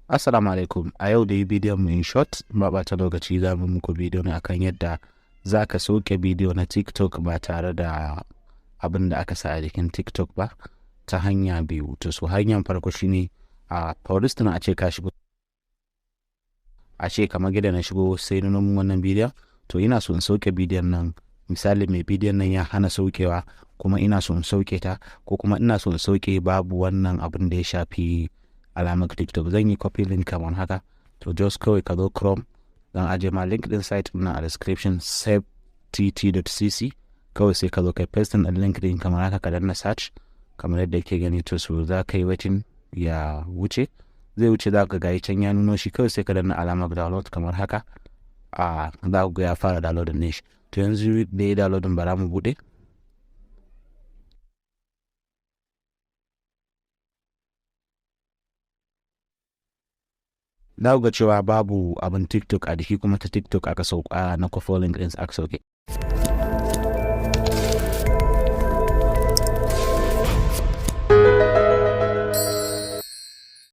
Assalamu alaikum. A yau dai bidiyon mu in short ba ɓata lokaci za mu muku bidiyo ne akan yadda za ka sauke bidiyo na TikTok ba tare da abin da aka sa a jikin TikTok ba ta hanya biyu. To su hanyar farko shine a police a ce ka shigo, a ce kamar gida na shigo sai na mun wannan bidiyon, to ina so in sauke bidiyon nan. Misali mai bidiyon nan ya hana saukewa kuma ina so in sauke ta, ko kuma ina so in sauke babu wannan abin da ya shafi alamar TikTok. Zan yi copy link kamar haka, to just kawai ka zo Chrome, zan aje ma link din site na a description, savett.cc. kawai sai ka zo kai paste din link din kamar haka, ka danna search kamar yadda yake gani. To so za ka yi waiting ya wuce, zai wuce za ka ga can ya nuno shi, kawai sai ka danna alamar download kamar haka. Za ku ga ya fara downloading ne shi. To yanzu da ya downloading bara mu bude. Na ga cewa babu abin TikTok a jiki, kuma ta TikTok aka sauka na kofo link din aka sauke.